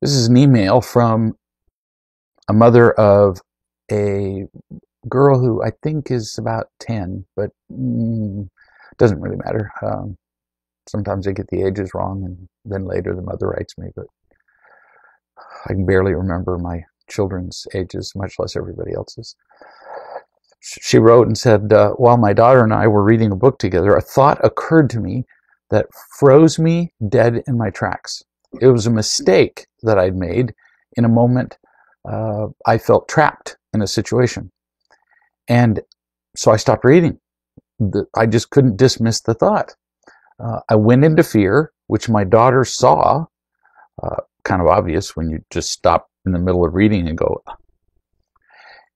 This is an email from a mother of a girl who I think is about 10, but doesn't really matter. Sometimes I get the ages wrong, and then later the mother writes me, but I can barely remember my children's ages, much less everybody else's. She wrote and said, while my daughter and I were reading a book together, a thought occurred to me that froze me dead in my tracks. It was a mistake that I'd made in a moment. I felt trapped in a situation. And so I stopped reading. I just couldn't dismiss the thought. I went into fear, which my daughter saw, kind of obvious when you just stop in the middle of reading and go.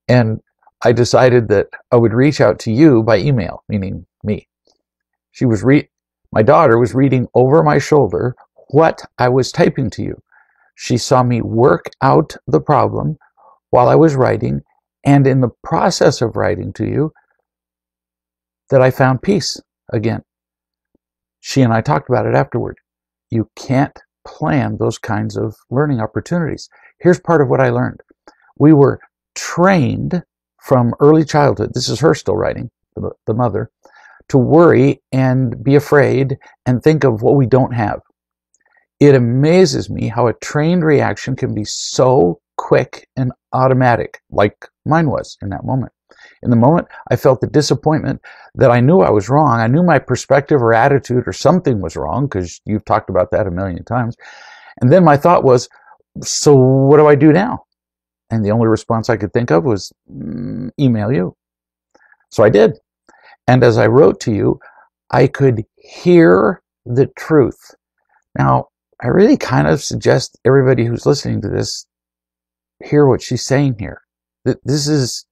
And I decided that I would reach out to you by email, meaning me. My daughter was reading over my shoulder what I was typing to you. She saw me work out the problem while I was writing, and in the process of writing to you, that I found peace again. She and I talked about it afterward. You can't plan those kinds of learning opportunities. Here's part of what I learned. We were trained from early childhood, this is her still writing, the mother, to worry and be afraid and think of what we don't have. It amazes me how a trained reaction can be so quick and automatic, like mine was in that moment. In the moment, I felt the disappointment that I knew I was wrong. I knew my perspective or attitude or something was wrong, because you've talked about that a million times. And then my thought was, so what do I do now? And the only response I could think of was, email you. So I did. And as I wrote to you, I could hear the truth. Now, I really kind of suggest everybody who's listening to this hear what she's saying here. This is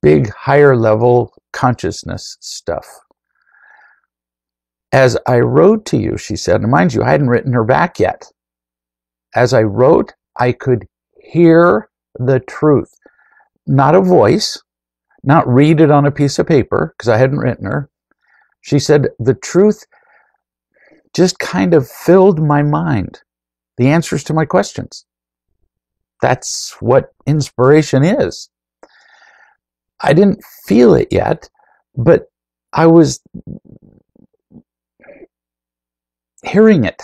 big, higher level consciousness stuff. As I wrote to you, she said, and mind you, I hadn't written her back yet. As I wrote, I could hear the truth. Not a voice, not read it on a piece of paper, because I hadn't written her. She said, the truth just kind of filled my mind. The answers to my questions. That's what inspiration is. I didn't feel it yet, but I was hearing it,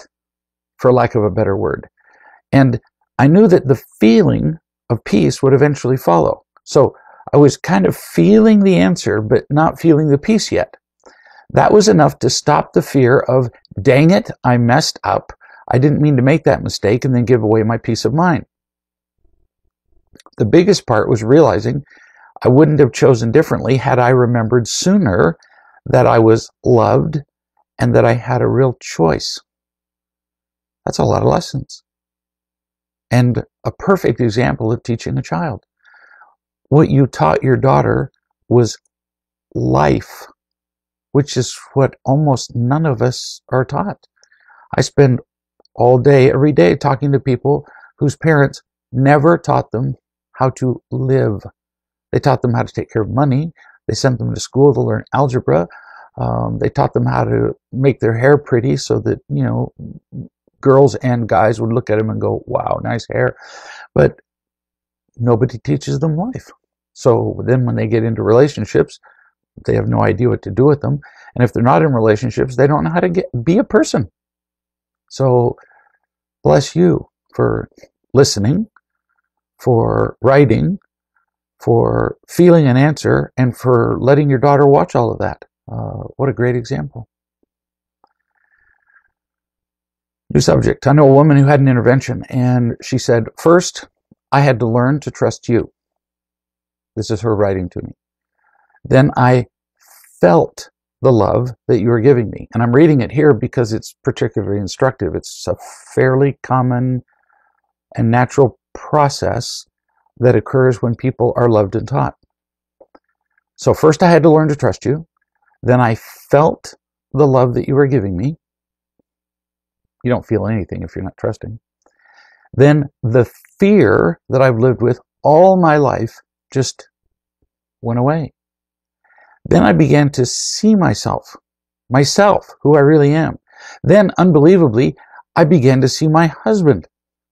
for lack of a better word. And I knew that the feeling of peace would eventually follow. So I was kind of feeling the answer, but not feeling the peace yet. That was enough to stop the fear of, dang it, I messed up. I didn't mean to make that mistake and then give away my peace of mind. The biggest part was realizing I wouldn't have chosen differently had I remembered sooner that I was loved and that I had a real choice. That's a lot of lessons. And a perfect example of teaching a child. What you taught your daughter was life, which is what almost none of us are taught. I spend all day, every day, talking to people whose parents never taught them how to live. They taught them how to take care of money. They sent them to school to learn algebra. They taught them how to make their hair pretty so that, girls and guys would look at them and go, wow, nice hair. But nobody teaches them life. So then when they get into relationships, they have no idea what to do with them. And if they're not in relationships, they don't know how to be a person. So bless you for listening, for writing, for feeling an answer, and for letting your daughter watch all of that. What a great example. New subject. I know a woman who had an intervention, and she said, first, I had to learn to trust you. This is her writing to me. Then I felt the love that you were giving me. And I'm reading it here because it's particularly instructive. It's a fairly common and natural process that occurs when people are loved and taught. So first I had to learn to trust you. Then I felt the love that you were giving me. You don't feel anything if you're not trusting. Then the fear that I've lived with all my life just went away. Then I began to see myself, who I really am. Then, unbelievably, I began to see my husband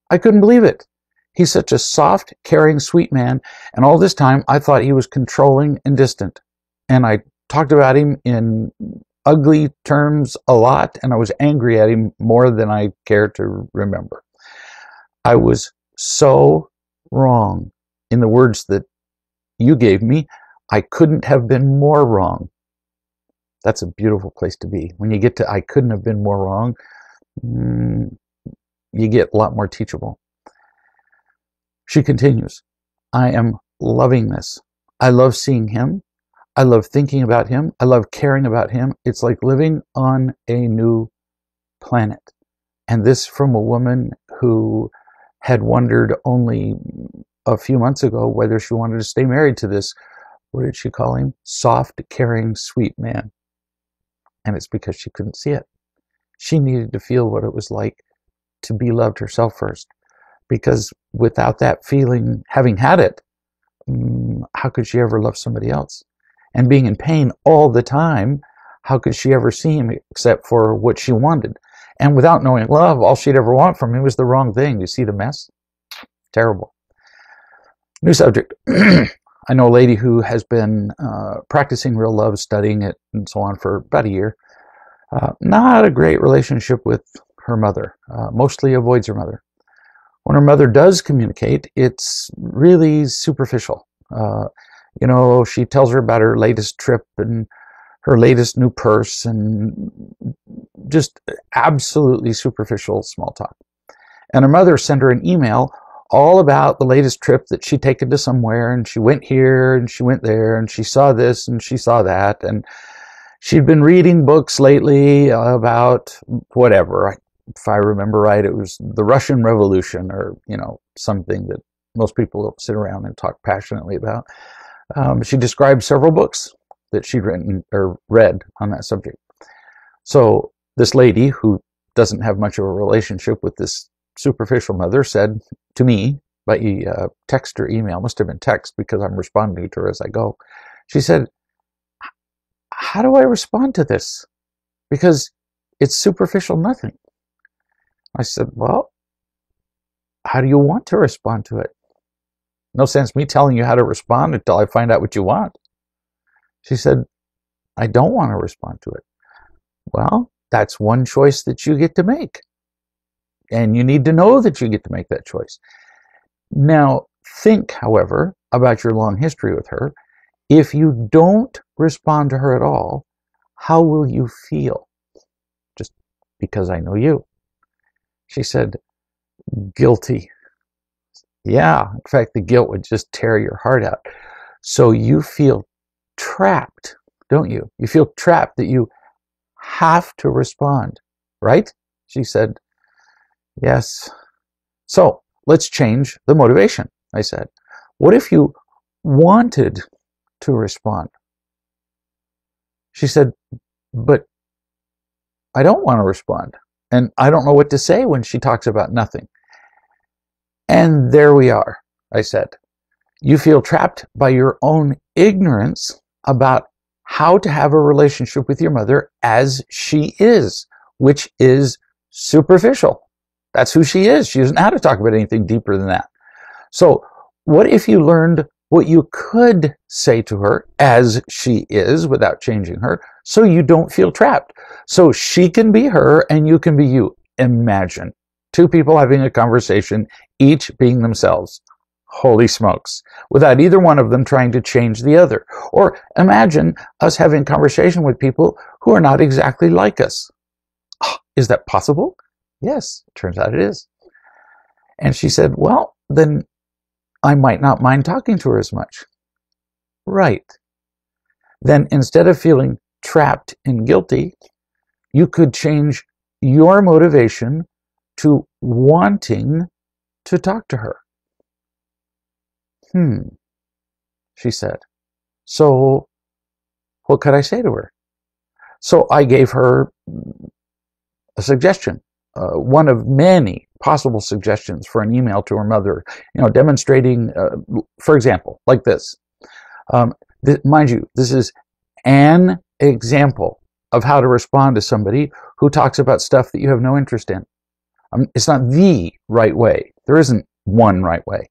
I couldn't believe it. He's such a soft, caring, sweet man, and all this time I thought he was controlling and distant. And I talked about him in ugly terms a lot, and I was angry at him more than I care to remember. I was so wrong. In the words that you gave me, I couldn't have been more wrong. That's a beautiful place to be. When you get to I couldn't have been more wrong, you get a lot more teachable. She continues, I am loving this. I love seeing him. I love thinking about him. I love caring about him. It's like living on a new planet. And this from a woman who had wondered only a few months ago whether she wanted to stay married to this, what did she call him? Soft, caring, sweet man. And it's because she couldn't see it. She needed to feel what it was like to be loved herself first. Because without that feeling, having had it, how could she ever love somebody else? And being in pain all the time, how could she ever see him except for what she wanted? And without knowing love, all she'd ever want from him was the wrong thing. You see the mess? Terrible. New subject. I know a lady who has been practicing real love, studying it, and so on for about a year. Not a great relationship with her mother. Mostly avoids her mother. When her mother does communicate, it's really superficial. You know, she tells her about her latest trip and her latest new purse and just absolutely superficial small talk. And her mother sent her an email all about the latest trip that she'd taken to somewhere, and she went here and she went there and she saw this and she saw that, and she'd been reading books lately about whatever. If I remember right, it was the Russian Revolution, or, you know, something that most people sit around and talk passionately about. She described several books that she'd written or read on that subject. So this lady, who doesn't have much of a relationship with this superficial mother, said to me by text or email, must have been text because I'm responding to her as I go. She said, how do I respond to this? Because it's superficial nothing. I said, well, how do you want to respond to it? No sense me telling you how to respond until I find out what you want. She said, I don't want to respond to it. Well, that's one choice that you get to make. And you need to know that you get to make that choice. Now, think, however, about your long history with her. If you don't respond to her at all, how will you feel? Just because I know you. She said, guilty. Yeah, in fact, the guilt would just tear your heart out. So you feel trapped, don't you? You feel trapped that you have to respond, right? She said, yes. So let's change the motivation, I said. What if you wanted to respond? She said, but I don't want to respond. And I don't know what to say when she talks about nothing. And there we are, I said. You feel trapped by your own ignorance about how to have a relationship with your mother as she is, which is superficial. That's who she is. She doesn't know how to talk about anything deeper than that. So what if you learned what you could say to her as she is without changing her, so you don't feel trapped? So she can be her and you can be you. Imagine two people having a conversation, each being themselves. Holy smokes. Without either one of them trying to change the other. Or imagine us having a conversation with people who are not exactly like us. Oh, is that possible? Yes, it turns out it is. And she said, well, then I might not mind talking to her as much. Right. Then instead of feeling trapped and guilty, you could change your motivation to wanting to talk to her. She said. So what could I say to her? So I gave her a suggestion, one of many possible suggestions for an email to her mother, demonstrating, for example, like this. Mind you, this is an example of how to respond to somebody who talks about stuff that you have no interest in. It's not the right way. There isn't one right way.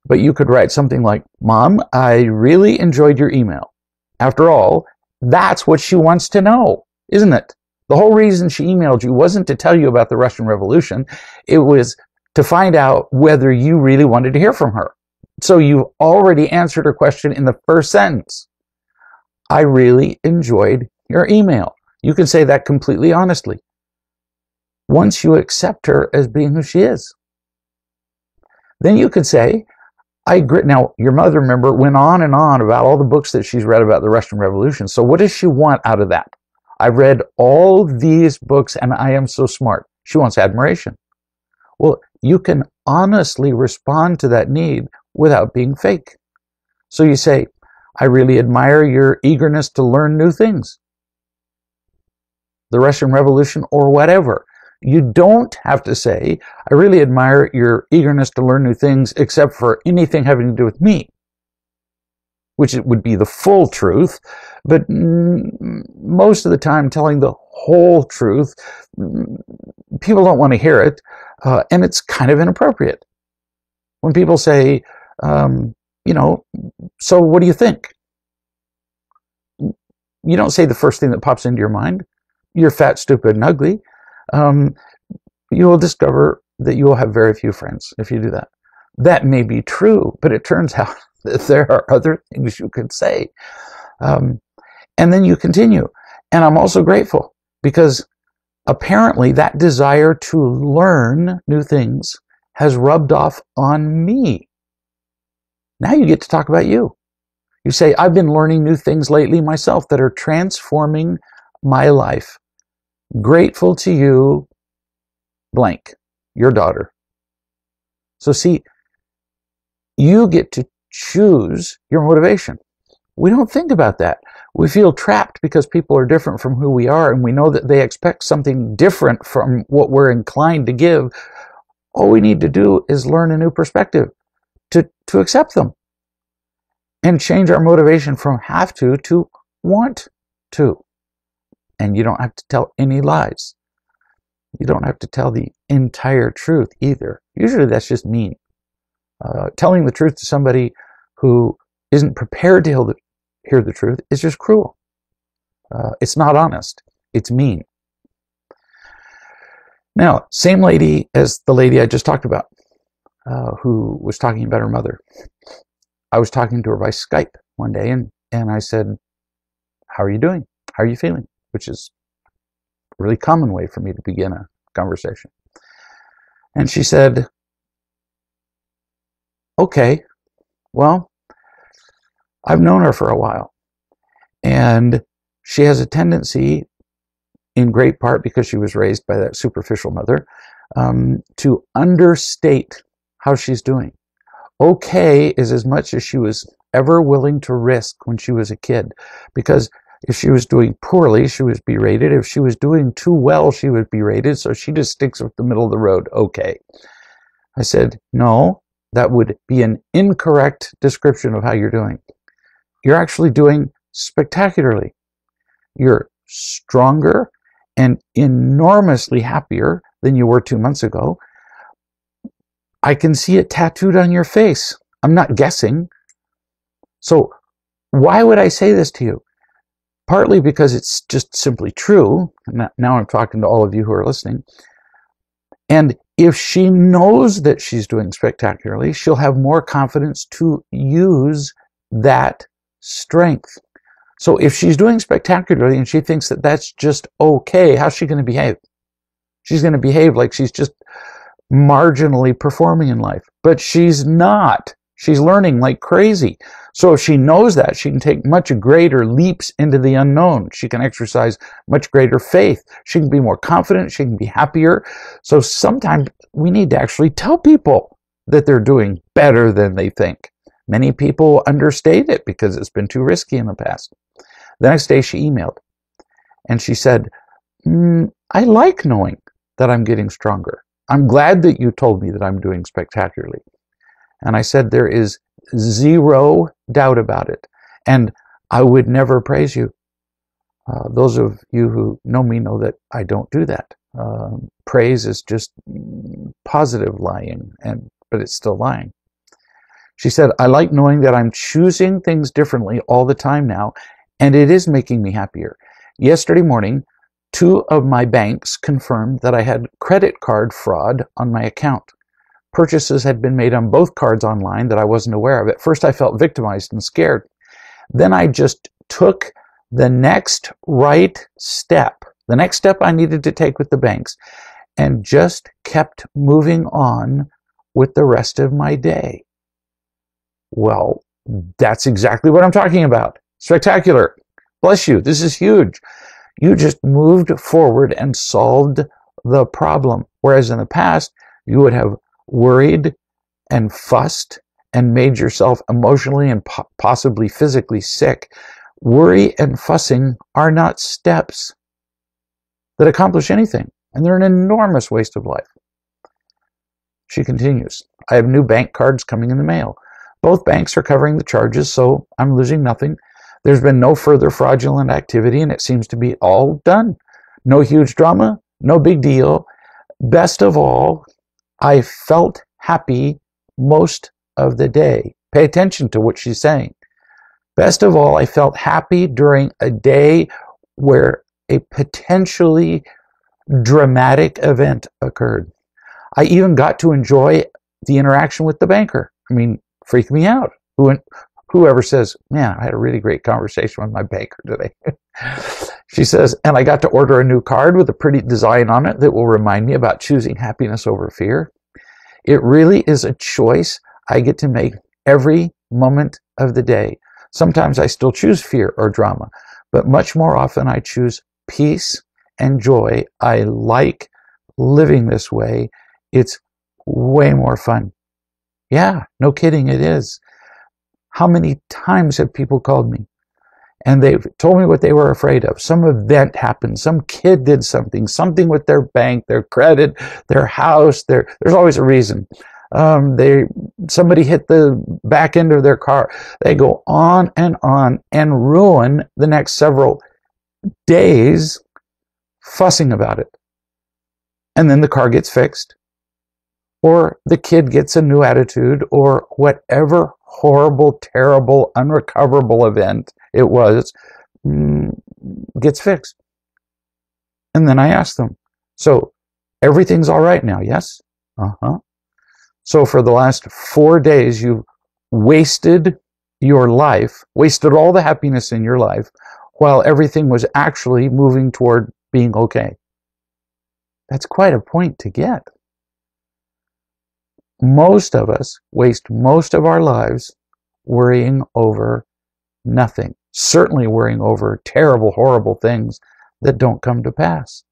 But you could write something like, Mom, I really enjoyed your email. After all, that's what she wants to know, isn't it? The whole reason she emailed you wasn't to tell you about the Russian Revolution. It was to find out whether you really wanted to hear from her. So you've already answered her question in the first sentence. I really enjoyed your email. You can say that completely honestly, once you accept her as being who she is. Then you could say, I agree. Now, your mother, remember, went on and on about all the books that she's read about the Russian Revolution. So what does she want out of that? I've read all these books and I am so smart. She wants admiration. Well, you can honestly respond to that need without being fake. So you say, I really admire your eagerness to learn new things. The Russian Revolution or whatever. You don't have to say, I really admire your eagerness to learn new things, except for anything having to do with me, which it would be the full truth. But most of the time, telling the whole truth, people don't want to hear it, and it's kind of inappropriate. When people say, so what do you think? You don't say the first thing that pops into your mind. You're fat, stupid, and ugly. You will discover that you will have very few friends if you do that. That may be true, but it turns out that there are other things you could say. And then you continue. And I'm also grateful because apparently that desire to learn new things has rubbed off on me. Now you get to talk about you. You say, I've been learning new things lately myself that are transforming my life. Grateful to you, blank, your daughter. So see, you get to choose your motivation. We don't think about that. We feel trapped because people are different from who we are, and we know that they expect something different from what we're inclined to give. All we need to do is learn a new perspective to accept them and change our motivation from have to want to. And you don't have to tell any lies. You don't have to tell the entire truth either. Usually that's just mean. Telling the truth to somebody who isn't prepared to hear the truth is just cruel. It's not honest. It's mean. Now, same lady as the lady I just talked about, who was talking about her mother. I was talking to her by Skype one day, and I said, how are you doing? How are you feeling? Which is a really common way for me to begin a conversation. And she said, okay, well, I've known her for a while. And she has a tendency, in great part because she was raised by that superficial mother, to understate how she's doing. Okay is as much as she was ever willing to risk when she was a kid. Because if she was doing poorly, she was berated. If she was doing too well, she was berated. So she just sticks with the middle of the road. Okay. I said, no, that would be an incorrect description of how you're doing. You're actually doing spectacularly. You're stronger and enormously happier than you were 2 months ago. I can see it tattooed on your face. I'm not guessing. So why would I say this to you? Partly because it's just simply true. Now I'm talking to all of you who are listening. And if she knows that she's doing spectacularly, she'll have more confidence to use that strength. So if she's doing spectacularly and she thinks that that's just okay, how's she going to behave? She's going to behave like she's just marginally performing in life. But she's not. She's learning like crazy. So if she knows that, she can take much greater leaps into the unknown. She can exercise much greater faith. She can be more confident. She can be happier. So sometimes we need to actually tell people that they're doing better than they think. Many people understate it because it's been too risky in the past. The next day she emailed and she said, I like knowing that I'm getting stronger. I'm glad that you told me that I'm doing spectacularly. And I said, there is zero doubt about it. And I would never praise you. Those of you who know me know that I don't do that. Praise is just positive lying, but it's still lying. She said, I like knowing that I'm choosing things differently all the time now, and it is making me happier. Yesterday morning, 2 of my banks confirmed that I had credit card fraud on my account. Purchases had been made on both cards online that I wasn't aware of. At first, I felt victimized and scared. Then I just took the next right step, the next step I needed to take with the banks, and just kept moving on with the rest of my day. Well, that's exactly what I'm talking about. Spectacular. Bless you. This is huge. You just moved forward and solved the problem. Whereas in the past, you would have worried and fussed and made yourself emotionally and possibly physically sick. Worry and fussing are not steps that accomplish anything, and they're an enormous waste of life. She continues, I have new bank cards coming in the mail. Both banks are covering the charges, so I'm losing nothing. There's been no further fraudulent activity, and it seems to be all done. No huge drama, no big deal. Best of all, I felt happy most of the day. Pay attention to what she's saying. Best of all, I felt happy during a day where a potentially dramatic event occurred. I even got to enjoy the interaction with the banker. I mean, freaked me out. Whoever says, man, I had a really great conversation with my banker today. She says, and I got to order a new card with a pretty design on it that will remind me about choosing happiness over fear. It really is a choice I get to make every moment of the day. Sometimes I still choose fear or drama, but much more often I choose peace and joy. I like living this way. It's way more fun. Yeah, no kidding, it is. How many times have people called me and they've told me what they were afraid of? Some event happened, some kid did something with their bank, their credit, their house. There's always a reason. Somebody hit the back end of their car. They go on and ruin the next several days fussing about it. And then the car gets fixed, or the kid gets a new attitude, or whatever horrible, terrible, unrecoverable event it was gets fixed. And then I ask them, so everything's all right now, yes? Uh-huh. So for the last 4 days, you've wasted your life, wasted all the happiness in your life, while everything was actually moving toward being okay. That's quite a point to get. Most of us waste most of our lives worrying over nothing. Certainly worrying over terrible, horrible things that don't come to pass.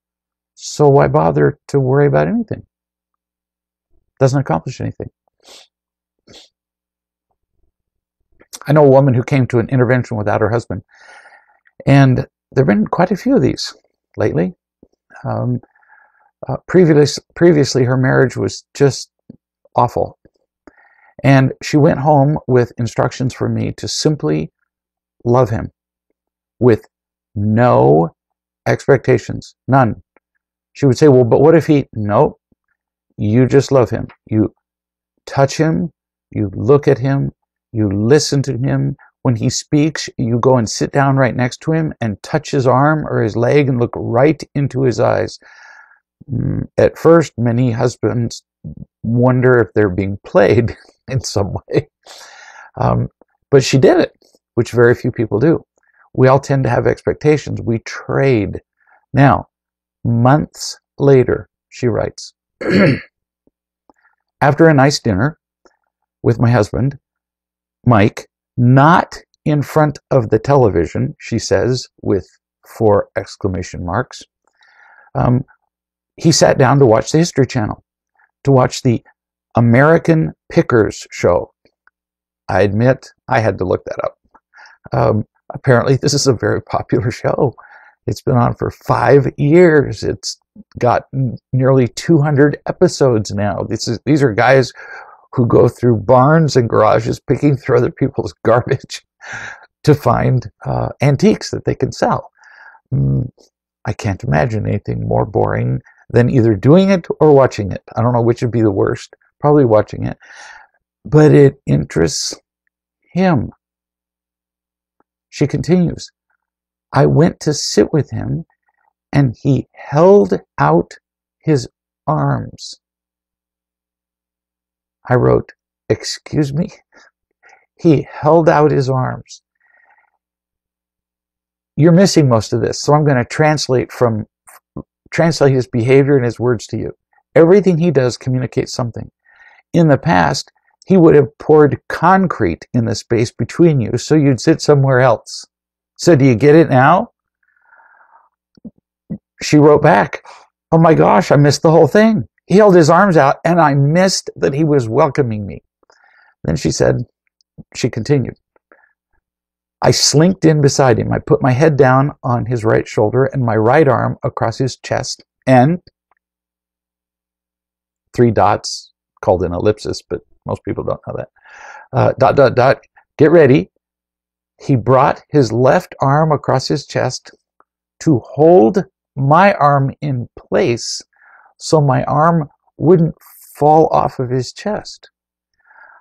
So why bother to worry about anything? Doesn't accomplish anything. I know a woman who came to an intervention without her husband, and there have been quite a few of these lately. Previously, her marriage was just awful. And she went home with instructions for me to simply love him with no expectations, none. She would say, well, but what if he, no, you just love him. You touch him, you look at him, you listen to him. When he speaks, you go and sit down right next to him and touch his arm or his leg and look right into his eyes. At first, many husbands wonder if they're being played in some way. But she did it, which very few people do. We all tend to have expectations. We trade. Now, months later, she writes, after a nice dinner with my husband, Mike, not in front of the television, she says, with 4 exclamation marks, he sat down to watch the History Channel, to watch the American Pickers show. I admit I had to look that up. Apparently, this is a very popular show. It's been on for 5 years. It's got nearly 200 episodes now. These are guys who go through barns and garages picking through other people's garbage to find antiques that they can sell. I can't imagine anything more boring than either doing it or watching it. I don't know which would be the worst. Probably watching it. But it interests him. She continues, I went to sit with him and he held out his arms. I wrote, excuse me? He held out his arms. You're missing most of this, so I'm going to translate his behavior and his words to you. Everything he does communicates something. In the past, he would have poured concrete in the space between you so you'd sit somewhere else. So do you get it now? She wrote back, oh my gosh, I missed the whole thing. He held his arms out and I missed that he was welcoming me. Then she continued, I slinked in beside him. I put my head down on his right shoulder and my right arm across his chest and 3 dots, called an ellipsis, but most people don't know that. ... Get ready. He brought his left arm across his chest to hold my arm in place so my arm wouldn't fall off of his chest.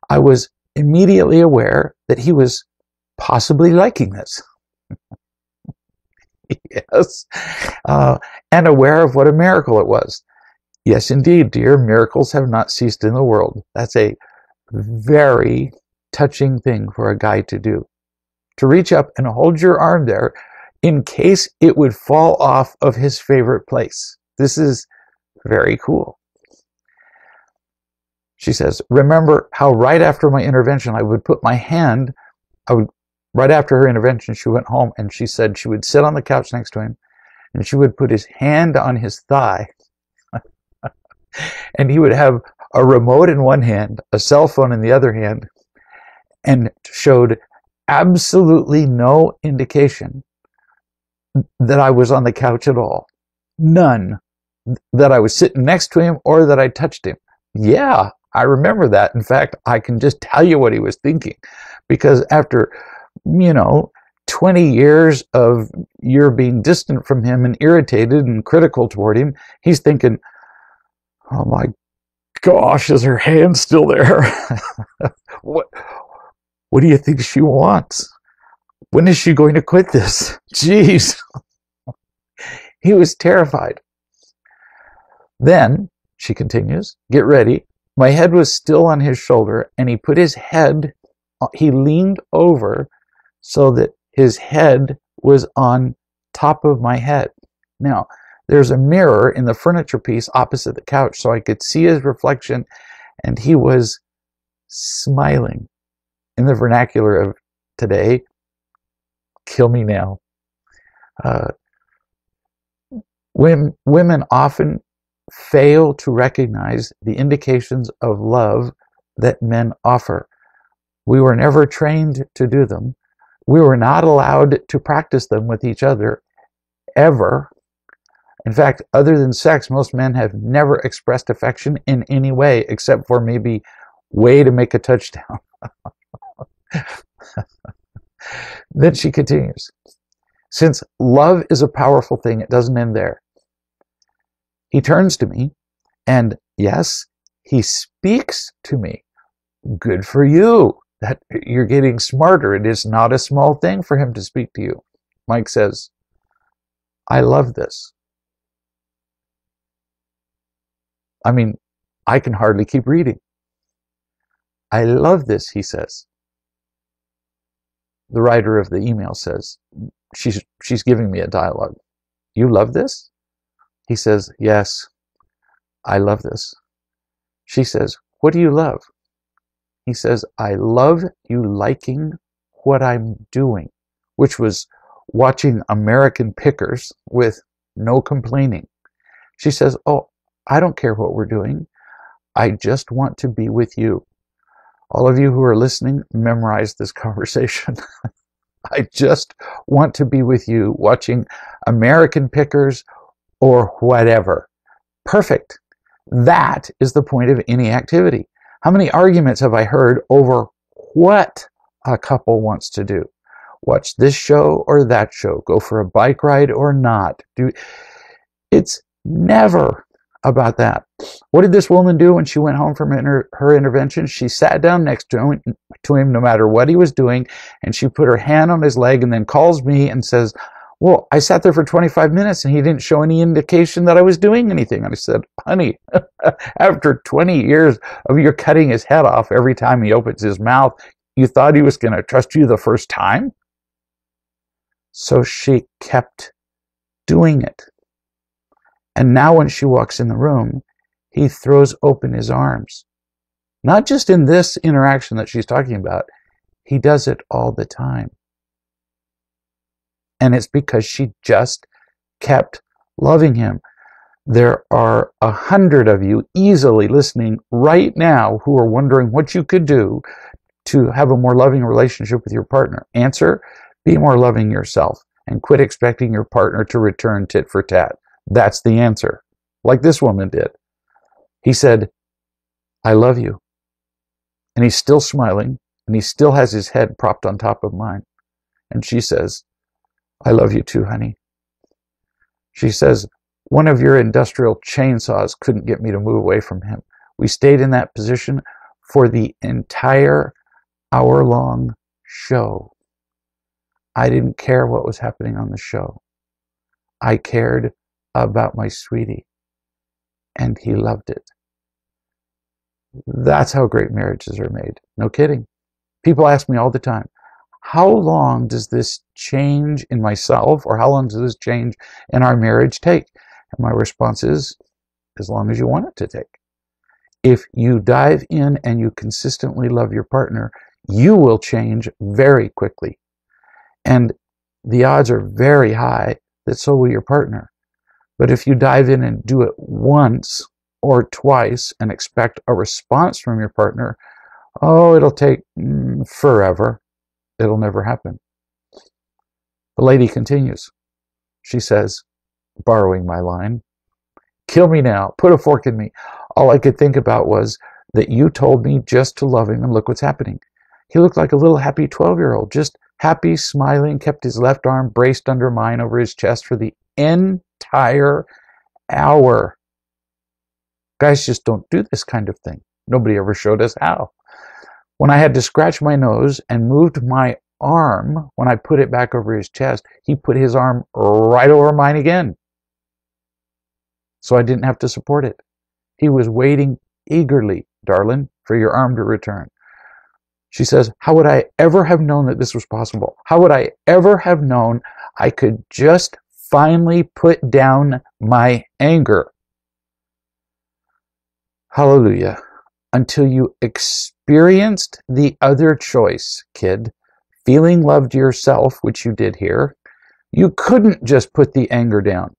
I was immediately aware that he was possibly liking this. Yes. And aware of what a miracle it was. Yes, indeed, dear, miracles have not ceased in the world. That's a very touching thing for a guy to do. To reach up and hold your arm there in case it would fall off of his favorite place. This is very cool. She says, remember how right after my intervention, right after her intervention, she went home and she said she would sit on the couch next to him and she would put his hand on his thigh and he would have a remote in one hand, a cell phone in the other hand, and showed absolutely no indication that I was on the couch at all. None. That I was sitting next to him or that I touched him. Yeah, I remember that. In fact, I can just tell you what he was thinking. Because after, 20 years of you're being distant from him and irritated and critical toward him, he's thinking, oh my gosh, is her hand still there? What do you think she wants? When is she going to quit this? Jeez. He was terrified. Then, she continues, get ready. My head was still on his shoulder and he leaned over so that his head was on top of my head. Now, there's a mirror in the furniture piece opposite the couch so I could see his reflection and he was smiling. In the vernacular of today, kill me now. Women often fail to recognize the indications of love that men offer. We were never trained to do them. We were not allowed to practice them with each other, ever. In fact, other than sex, most men have never expressed affection in any way, except for maybe way to make a touchdown. Then she continues, since love is a powerful thing, it doesn't end there. He turns to me, and yes, he speaks to me. Good for you. That you're getting smarter. It is not a small thing for him to speak to you. Mike says, I love this. I mean, I can hardly keep reading. I love this, he says. The writer of the email says, she's giving me a dialogue. You love this? He says, yes, I love this. She says, what do you love? He says, I love you liking what I'm doing, which was watching American Pickers with no complaining. She says, oh, I don't care what we're doing. I just want to be with you. All of you who are listening, memorize this conversation. I just want to be with you watching American Pickers or whatever. Perfect. That is the point of any activity. How many arguments have I heard over what a couple wants to do? Watch this show or that show. Go for a bike ride or not. It's never about that. What did this woman do when she went home from her intervention? She sat down next to him no matter what he was doing, and she put her hand on his leg and then calls me and says, well, I sat there for 25 minutes and he didn't show any indication that I was doing anything. And I said, honey, after 20 years of you cutting his head off every time he opens his mouth, you thought he was going to trust you the first time? So she kept doing it. And now when she walks in the room, he throws open his arms. Not just in this interaction that she's talking about, he does it all the time. And it's because she just kept loving him. There are 100 of you easily listening right now who are wondering what you could do to have a more loving relationship with your partner. Answer, be more loving yourself and quit expecting your partner to return tit for tat. That's the answer, like this woman did. He said, I love you. And he's still smiling, and he still has his head propped on top of mine. And she says, I love you too, honey. She says, one of your industrial chainsaws couldn't get me to move away from him. We stayed in that position for the entire hour-long show. I didn't care what was happening on the show. I cared about my sweetie, and he loved it. That's how great marriages are made. No kidding. People ask me all the time, how long does this change in myself, or how long does this change in our marriage take? And my response is, as long as you want it to take. If you dive in and you consistently love your partner, you will change very quickly. And the odds are very high that so will your partner. But if you dive in and do it once or twice and expect a response from your partner, oh, it'll take forever. It'll never happen. The lady continues. She says, borrowing my line, kill me now, put a fork in me. All I could think about was that you told me just to love him, and look what's happening. He looked like a little happy 12-year-old, just happy, smiling, kept his left arm braced under mine over his chest for the entire hour. Guys just don't do this kind of thing. Nobody ever showed us how. When I had to scratch my nose and moved my arm, when I put it back over his chest, he put his arm right over mine again. So I didn't have to support it. He was waiting eagerly, darling, for your arm to return. She says, how would I ever have known that this was possible? How would I ever have known I could just finally put down my anger? Hallelujah. Until you experienced the other choice, kid, feeling loved yourself, which you did here, you couldn't just put the anger down.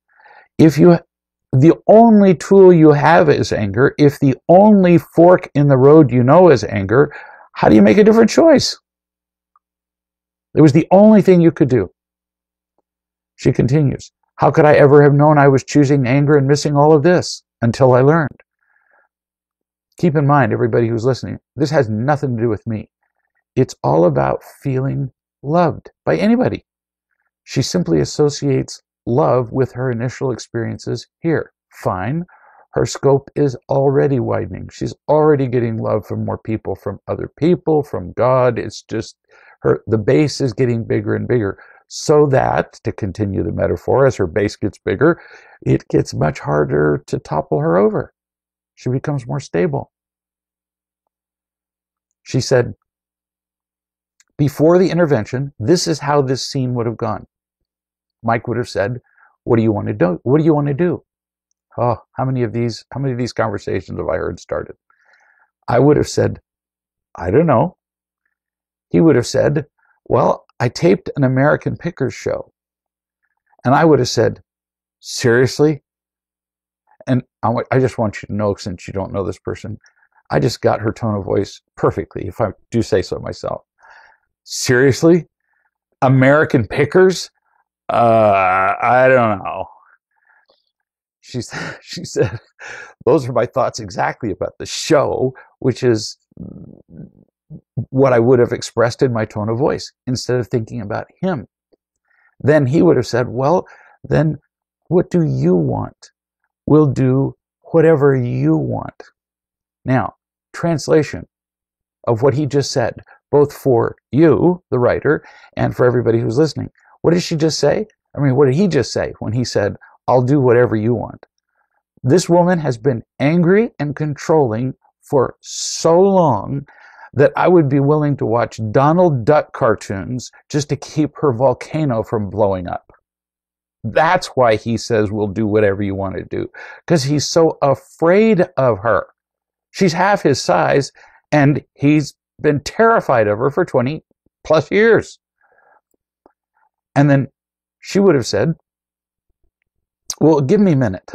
If the only tool you have is anger, if the only fork in the road you know is anger, how do you make a different choice? It was the only thing you could do. She continues, how could I ever have known I was choosing anger and missing all of this until I learned? Keep in mind, everybody who's listening, this has nothing to do with me. It's all about feeling loved by anybody. She simply associates love with her initial experiences here. Fine. Her scope is already widening. She's already getting love from more people, from other people, from God. It's just the base is getting bigger and bigger. So that, to continue the metaphor, as her base gets bigger, it gets much harder to topple her over. She becomes more stable. She said, before the intervention, this is how this scene would have gone. Mike would have said, what do you want to do? What do you want to do? Oh, how many of these conversations have I heard started? I would have said, I don't know. He would have said, well, I taped an American Pickers show. And I would have said, seriously? And I just want you to know, since you don't know this person, I just got her tone of voice perfectly, if I do say so myself. Seriously? American Pickers? I don't know. She said, those are my thoughts exactly about the show, which is what I would have expressed in my tone of voice instead of thinking about him. Then he would have said, well, then what do you want? We'll do whatever you want. Now, translation of what he just said, both for you, the writer, and for everybody who's listening. What did she just say? I mean, what did he just say when he said, I'll do whatever you want? This woman has been angry and controlling for so long that I would be willing to watch Donald Duck cartoons just to keep her volcano from blowing up. That's why he says we'll do whatever you want to do, because he's so afraid of her. She's half his size, and he's been terrified of her for 20 plus years. And then she would have said, well, give me a minute.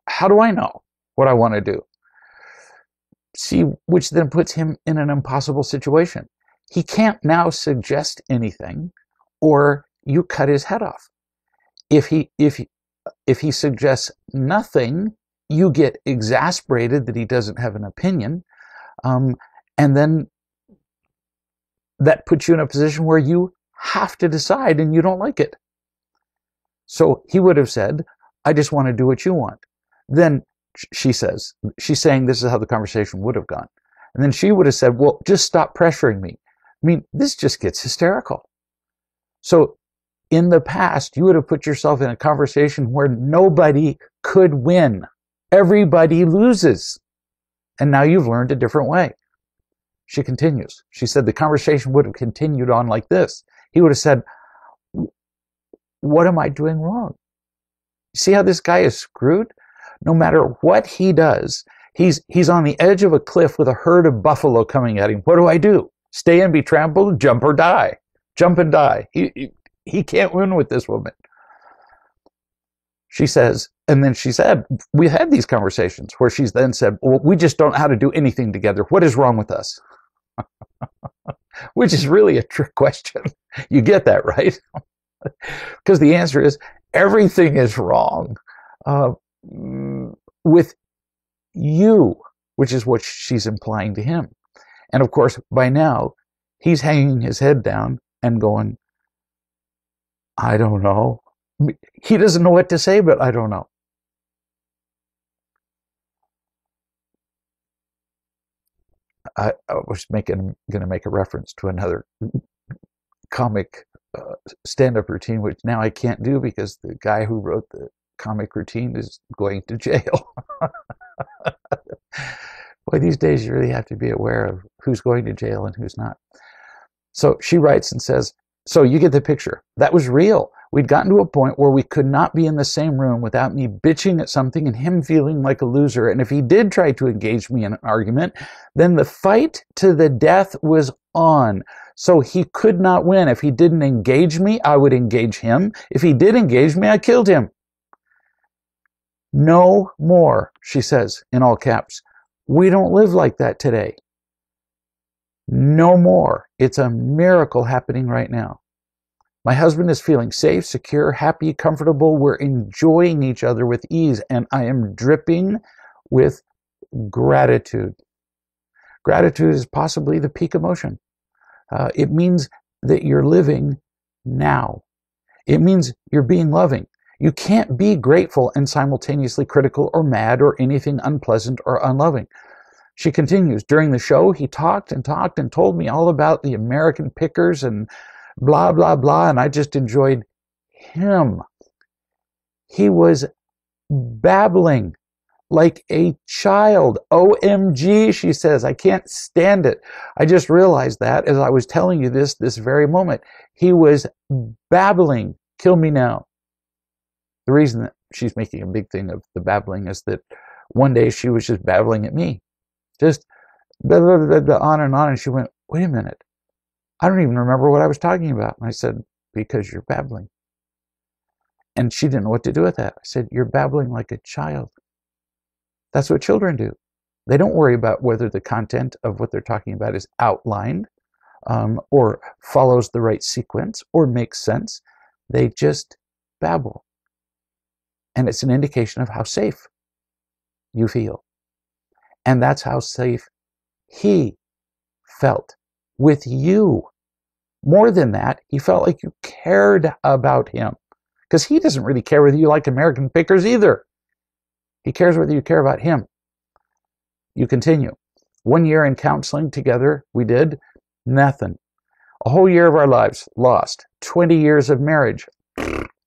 How do I know what I want to do? See, which then puts him in an impossible situation. He can't now suggest anything, or you cut his head off. If he suggests nothing, you get exasperated that he doesn't have an opinion, and then that puts you in a position where you have to decide and you don't like it. So he would have said, I just want to do what you want. Then she's saying this is how the conversation would have gone. And then she would have said, well, just stop pressuring me. I mean, this just gets hysterical. So in the past, you would have put yourself in a conversation where nobody could win. Everybody loses. And now you've learned a different way. She continues. She said the conversation would have continued on like this. He would have said, what am I doing wrong? See how this guy is screwed? No matter what he does, he's on the edge of a cliff with a herd of buffalo coming at him. What do I do? Stay and be trampled, jump or die. Jump and die. He can't win with this woman. She says, and then she said, we had these conversations where she's then said, well, we just don't know how to do anything together. What is wrong with us? Which is really a trick question. You get that, right? Because the answer is everything is wrong with you, which is what she's implying to him. And of course, by now, he's hanging his head down and going, I don't know. He doesn't know what to say, but I don't know. I was going to make a reference to another comic stand-up routine, which now I can't do because the guy who wrote the comic routine is going to jail. Boy, these days you really have to be aware of who's going to jail and who's not. So she writes and says, so you get the picture. That was real. We'd gotten to a point where we could not be in the same room without me bitching at something and him feeling like a loser. And if he did try to engage me in an argument, then the fight to the death was on. So he could not win. If he didn't engage me, I would engage him. If he did engage me, I killed him. No more, she says in all caps. We don't live like that today. No more. It's a miracle happening right now. My husband is feeling safe, secure, happy, comfortable. We're enjoying each other with ease, and I am dripping with gratitude. Gratitude is possibly the peak emotion. It means that you're living now. It means you're being loving. You can't be grateful and simultaneously critical or mad or anything unpleasant or unloving. She continues, during the show, he talked and told me all about the American pickers and blah, blah, blah, and I just enjoyed him. He was babbling like a child. OMG, she says, I can't stand it. I just realized that as I was telling you this very moment. He was babbling. Kill me now. The reason that she's making a big thing of the babbling is that one day she was just babbling at me. Just blah, blah, blah, blah, on, and she went, wait a minute. I don't even remember what I was talking about. And I said, because you're babbling. And she didn't know what to do with that. I said, you're babbling like a child. That's what children do. They don't worry about whether the content of what they're talking about is outlined or follows the right sequence or makes sense. They just babble. And it's an indication of how safe you feel. And that's how safe he felt with you. More than that, he felt like you cared about him. Because he doesn't really care whether you like American pickers either. He cares whether you care about him. You continue. 1 year in counseling together, we did nothing. A whole year of our lives lost. 20 years of marriage,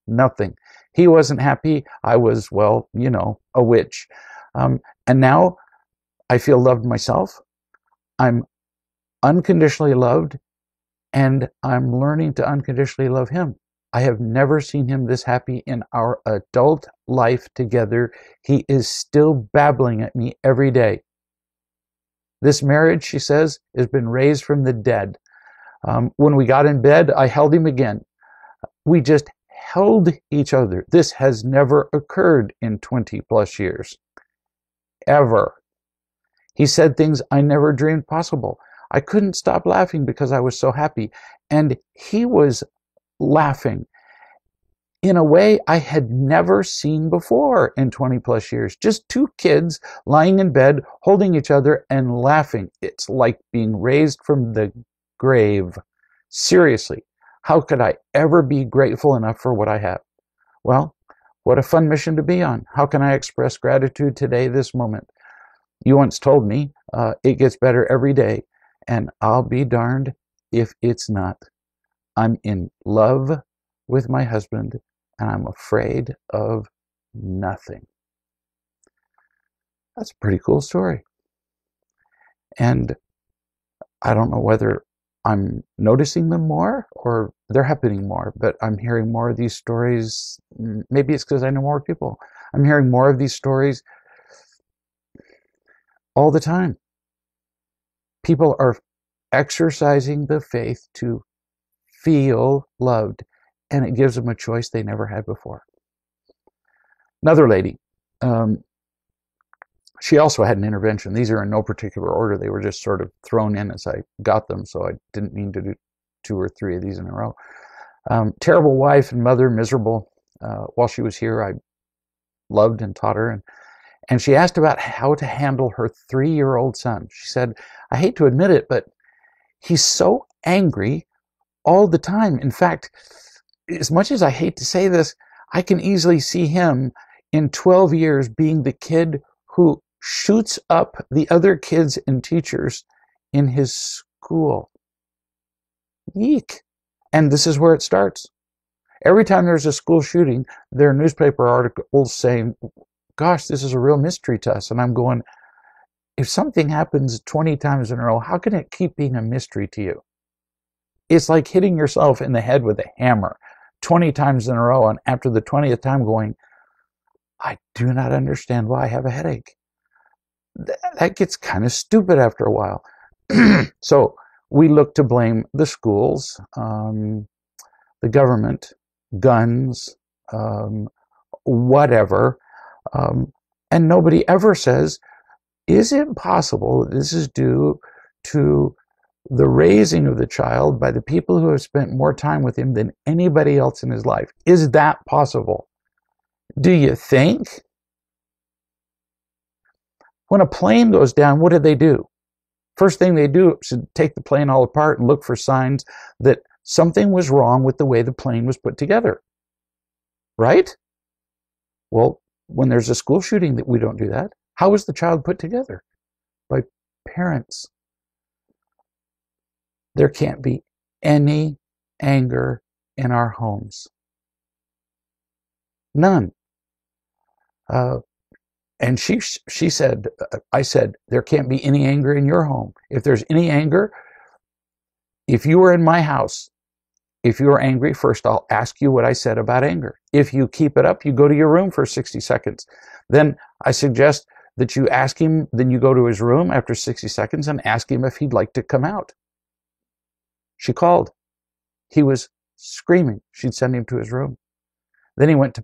nothing. He wasn't happy. I was, well, you know, a witch. And now I feel loved myself. I'm unconditionally loved, and I'm learning to unconditionally love him. I have never seen him this happy in our adult life together. He is still babbling at me every day. This marriage, she says, has been raised from the dead. When we got in bed, I held him again. We just held each other. This has never occurred in 20 plus years. Ever. He said things I never dreamed possible. I couldn't stop laughing because I was so happy. And he was laughing in a way I had never seen before in 20 plus years. Just two kids lying in bed, holding each other and laughing. It's like being raised from the grave. Seriously, how could I ever be grateful enough for what I have? Well, what a fun mission to be on. How can I express gratitude today, this moment? You once told me it gets better every day, and I'll be darned if it's not. I'm in love with my husband, and I'm afraid of nothing. That's a pretty cool story. And I don't know whether I'm noticing them more or they're happening more, but I'm hearing more of these stories. Maybe it's because I know more people. I'm hearing more of these stories all the time. People are exercising the faith to feel loved, and it gives them a choice they never had before. Another lady, she also had an intervention. These are in no particular order. They were just sort of thrown in as I got them, so I didn't mean to do 2 or 3 of these in a row. Terrible wife and mother, miserable. While she was here, I loved and taught her, and she asked about how to handle her 3-year-old son. She said, I hate to admit it, but he's so angry all the time. In fact, as much as I hate to say this, I can easily see him in 12 years being the kid who shoots up the other kids and teachers in his school. Yeek. And this is where it starts. Every time there's a school shooting, there are newspaper articles saying, gosh, this is a real mystery to us. And I'm going, if something happens 20 times in a row, how can it keep being a mystery to you? It's like hitting yourself in the head with a hammer 20 times in a row, and after the 20th time going, I do not understand why I have a headache. That gets kind of stupid after a while. So we look to blame the schools, the government, guns, whatever. And nobody ever says, is it possible that this is due to the raising of the child by the people who have spent more time with him than anybody else in his life? Is that possible? Do you think? When a plane goes down, what do? First thing they do is take the plane all apart and look for signs that something was wrong with the way the plane was put together. Right? Well, when there's a school shooting, we don't do that. How was the child put together? By parents. There can't be any anger in our homes. None. And she said, I said, there can't be any anger in your home. If there's any anger, if you were in my house, if you are angry, first I'll ask you what I said about anger. If you keep it up, you go to your room for 60 seconds. Then I suggest that you ask him, then you go to his room after 60 seconds and ask him if he'd like to come out. She called. He was screaming. She'd send him to his room. Then he went to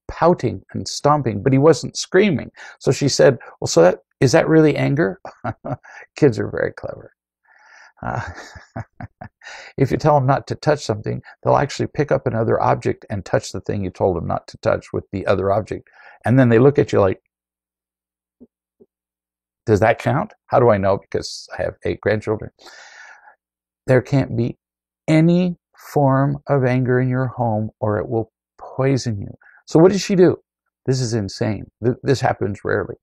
pouting and stomping, but he wasn't screaming. So she said, well, so is that really anger? Kids are very clever. If you tell them not to touch something, they'll actually pick up another object and touch the thing you told them not to touch with the other object. And then they look at you like, does that count? How do I know? Because I have 8 grandchildren. There can't be any form of anger in your home or it will poison you. So what did she do? This is insane. This happens rarely.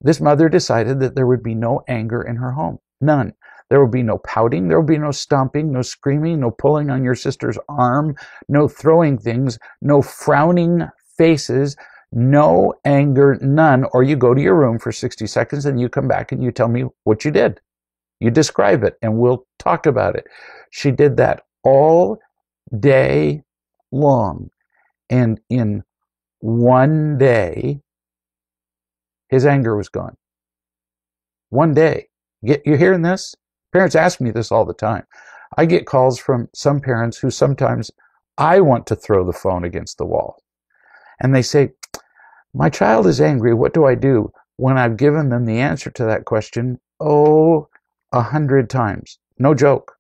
This mother decided that there would be no anger in her home. None. There will be no pouting. There will be no stomping, no screaming, no pulling on your sister's arm, no throwing things, no frowning faces, no anger, none. Or you go to your room for 60 seconds and you come back and you tell me what you did. You describe it and we'll talk about it. She did that all day long. And in one day, his anger was gone. One day. You're hearing this? Parents ask me this all the time. I get calls from some parents who sometimes I want to throw the phone against the wall. And they say, my child is angry. What do I do? When I've given them the answer to that question, 100 times. No joke.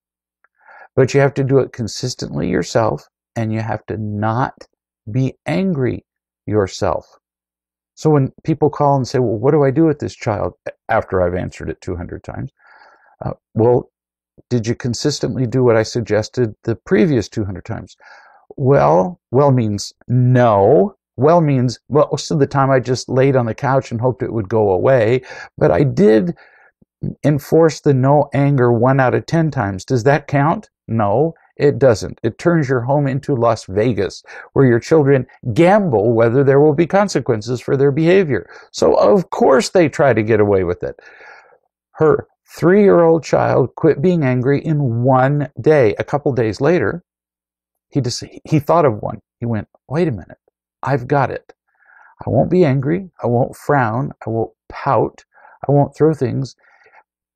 But you have to do it consistently yourself, and you have to not be angry yourself. So when people call and say, well, what do I do with this child after I've answered it 200 times? Well, did you consistently do what I suggested the previous 200 times? Well means no. Well means, well, most of the time I just laid on the couch and hoped it would go away. But I did enforce the no anger 1 out of 10 times. Does that count? No, it doesn't. It turns your home into Las Vegas, where your children gamble whether there will be consequences for their behavior. So of course they try to get away with it. Her 3-year-old child quit being angry in one day. A couple days later, he thought of one. He went, wait a minute, I've got it. I won't be angry. I won't frown. I won't pout. I won't throw things.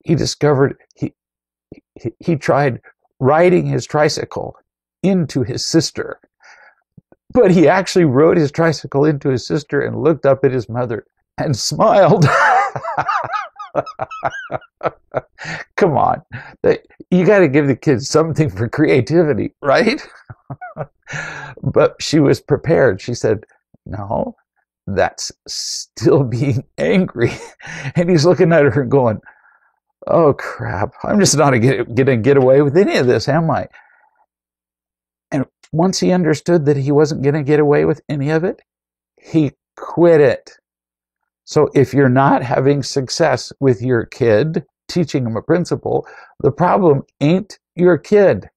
He discovered he tried riding his tricycle into his sister. But he actually rode his tricycle into his sister and looked up at his mother and smiled. Come on. You got to give the kids something for creativity, right? But she was prepared. She said, no, that's still being angry. And he's looking at her going, oh, crap. I'm just not going to get away with any of this, am I? And once he understood that he wasn't going to get away with any of it, he quit it. So if you're not having success with your kid, teaching them a principle, the problem ain't your kid.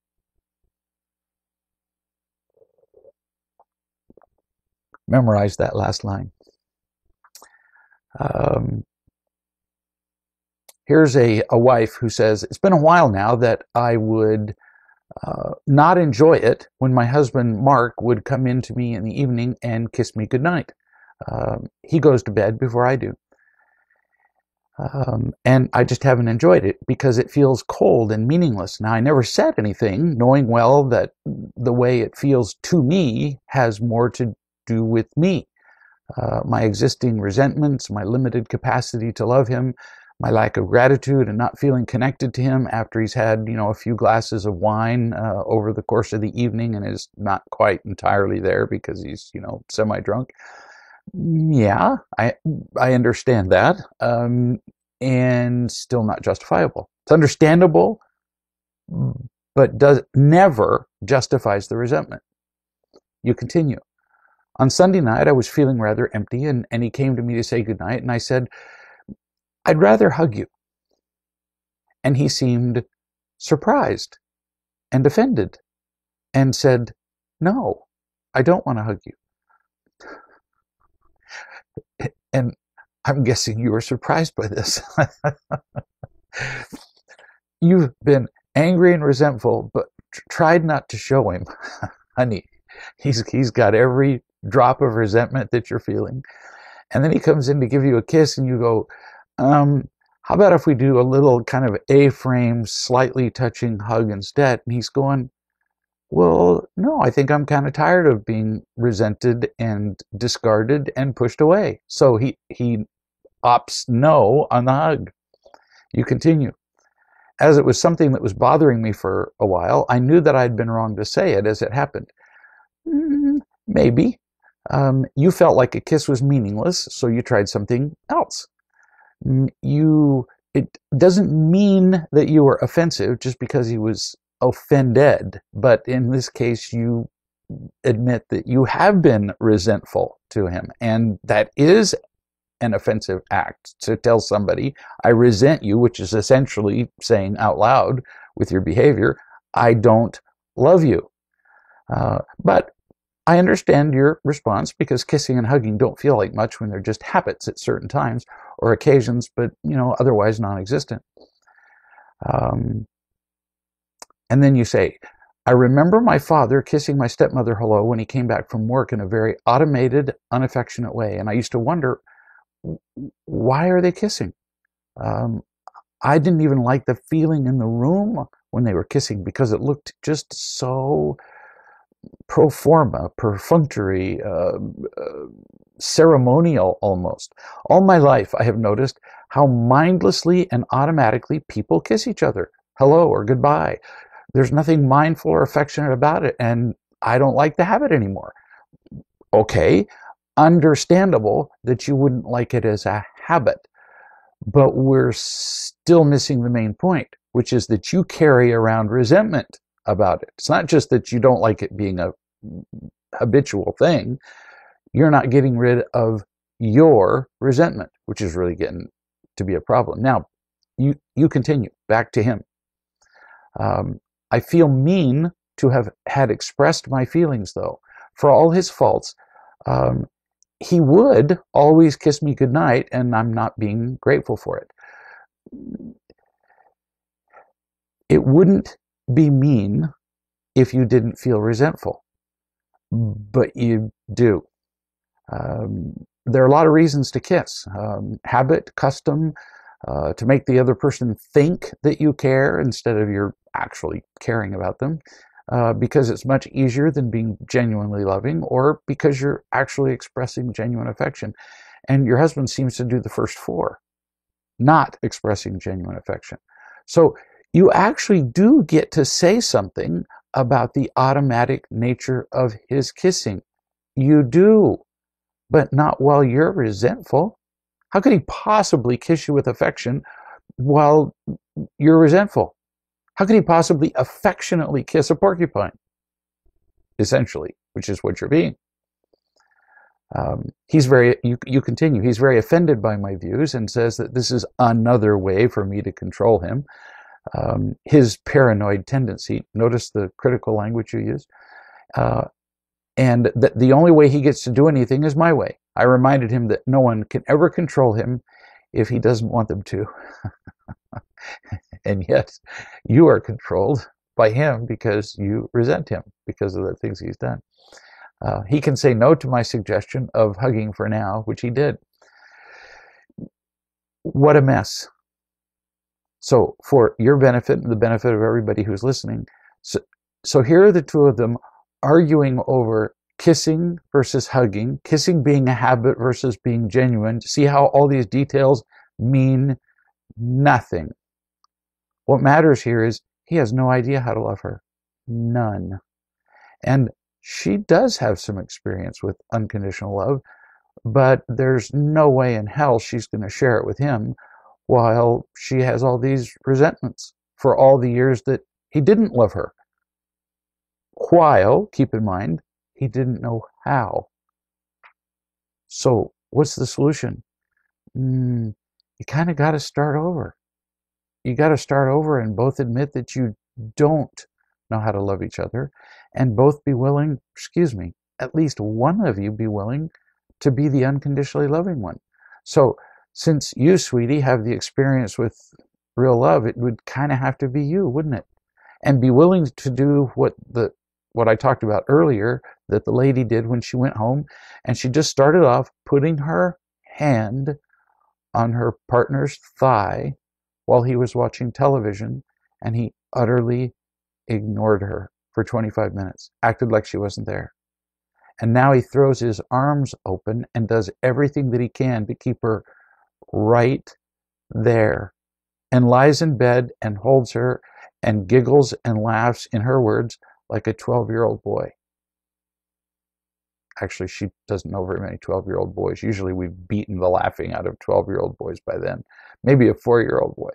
Memorize that last line. Here's a wife who says, it's been a while now that I would not enjoy it when my husband, Mark, would come in to me in the evening and kiss me goodnight. He goes to bed before I do. And I just haven't enjoyed it because it feels cold and meaningless. Now, I never said anything, knowing well that the way it feels to me has more to do with me. My existing resentments, my limited capacity to love him, my lack of gratitude and not feeling connected to him after he's had, a few glasses of wine over the course of the evening and is not quite entirely there because he's, semi-drunk. Yeah, I understand that, and still not justifiable. It's understandable, but never justifies the resentment. You continue. On Sunday night, I was feeling rather empty, and he came to me to say goodnight, and I said, I'd rather hug you. And he seemed surprised and offended and said, no, I don't want to hug you. And I'm guessing you were surprised by this. You've been angry and resentful, but tried not to show him. Honey, he's got every drop of resentment that you're feeling. And then he comes in to give you a kiss and you go, how about if we do a little kind of A-frame, slightly touching hug instead? And he's going, well, no, I think I'm kind of tired of being resented and discarded and pushed away. So he opts no on the hug. You continue. As it was something that was bothering me for a while, I knew that I'd been wrong to say it as it happened. Maybe. You felt like a kiss was meaningless, so you tried something else. It doesn't mean that you were offensive just because he was offended, but in this case you admit that you have been resentful to him, and that is an offensive act to tell somebody, I resent you, which is essentially saying out loud with your behavior, I don't love you. But I understand your response, because kissing and hugging don't feel like much when they're just habits at certain times or occasions, but otherwise non-existent. And then you say, I remember my father kissing my stepmother hello when he came back from work in a very automated, unaffectionate way. And I used to wonder, why are they kissing? I didn't even like the feeling in the room when they were kissing, because it looked just so pro forma, perfunctory, ceremonial almost. All my life I have noticed how mindlessly and automatically people kiss each other. Hello or goodbye. There's nothing mindful or affectionate about it, and I don't like the habit anymore. Okay, understandable that you wouldn't like it as a habit, but we're still missing the main point, which is that you carry around resentment about it. It's not just that you don't like it being a habitual thing. You're not getting rid of your resentment, which is really getting to be a problem. Now, you continue back to him. I feel mean to have had expressed my feelings, though. For all his faults, he would always kiss me goodnight, and I'm not being grateful for it. It wouldn't be mean if you didn't feel resentful, but you do. There are a lot of reasons to kiss. Habit, custom, to make the other person think that you care instead of you're actually caring about them, because it's much easier than being genuinely loving, or because you're actually expressing genuine affection. And your husband seems to do the first four, not expressing genuine affection. So you actually do get to say something about the automatic nature of his kissing. You do, but not while you're resentful. How could he possibly kiss you with affection while you're resentful? How could he possibly affectionately kiss a porcupine? Essentially, which is what you're being. You continue, he's very offended by my views and says that this is another way for me to control him. His paranoid tendency, notice the critical language you use, and that the only way he gets to do anything is my way. I reminded him that no one can ever control him if he doesn't want them to. And yet you are controlled by him because you resent him because of the things he's done. He can say no to my suggestion of hugging for now, which he did. What a mess. So for your benefit and the benefit of everybody who's listening, so here are the two of them arguing over kissing versus hugging, kissing being a habit versus being genuine. See how all these details mean nothing. What matters here is he has no idea how to love her. None. And she does have some experience with unconditional love, but there's no way in hell she's going to share it with him while she has all these resentments for all the years that he didn't love her. While, keep in mind, he didn't know how. So what's the solution? You kind of got to start over. You got to start over and both admit that you don't know how to love each other, and both be willing, at least one of you be willing to be the unconditionally loving one. So since you, sweetie, have the experience with real love, it would kind of have to be you, wouldn't it? And be willing to do what I talked about earlier, that the lady did when she went home, and she just started off putting her hand on her partner's thigh while he was watching television, and he utterly ignored her for 25 minutes, acted like she wasn't there. And now he throws his arms open and does everything that he can to keep her right there, and lies in bed and holds her and giggles and laughs, in her words, like a 12-year-old boy. Actually, she doesn't know very many 12-year-old boys. Usually we've beaten the laughing out of 12-year-old boys by then. Maybe a 4-year-old boy.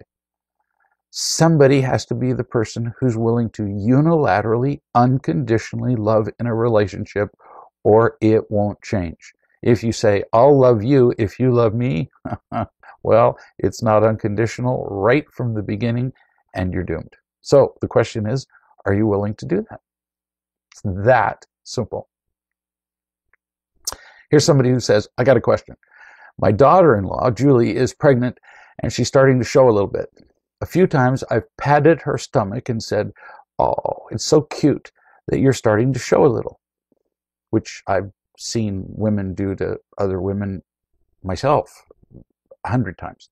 Somebody has to be the person who's willing to unilaterally, unconditionally love in a relationship, or it won't change. If you say, I'll love you if you love me, well, it's not unconditional right from the beginning, and you're doomed. So the question is, are you willing to do that? It's that simple. Here's somebody who says, I got a question. My daughter-in-law, Julie, is pregnant, and she's starting to show a little bit. A few times I've patted her stomach and said, oh, it's so cute that you're starting to show a little, which I've seen women do to other women myself 100 times.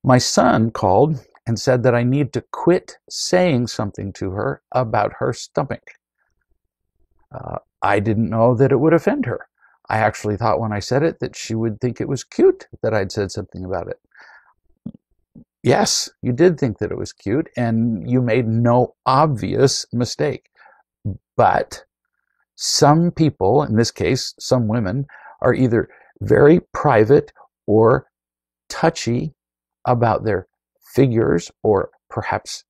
My son called and said that I need to quit saying something to her about her stomach. I didn't know that it would offend her. I actually thought when I said it that she would think it was cute that I'd said something about it. Yes, you did think that it was cute, and you made no obvious mistake. But some people, in this case, some women, are either very private or touchy about their figures, or perhaps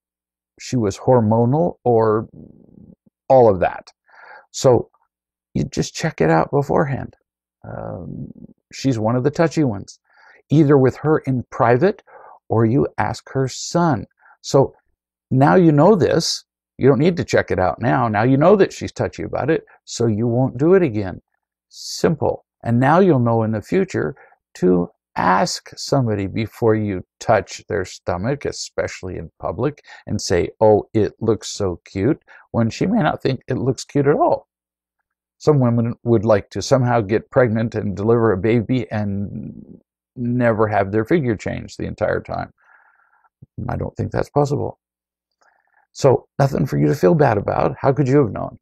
she was hormonal, or all of that. So you just check it out beforehand. She's one of the touchy ones, either with her in private or you ask her son. So now you know this. You don't need to check it out now. Now you know that she's touchy about it, so you won't do it again. Simple. And now you'll know in the future to ask somebody before you touch their stomach, especially in public, and say, oh, it looks so cute, when she may not think it looks cute at all. Some women would like to somehow get pregnant and deliver a baby and never have their figure changed the entire time. I don't think that's possible. So nothing for you to feel bad about. How could you have known?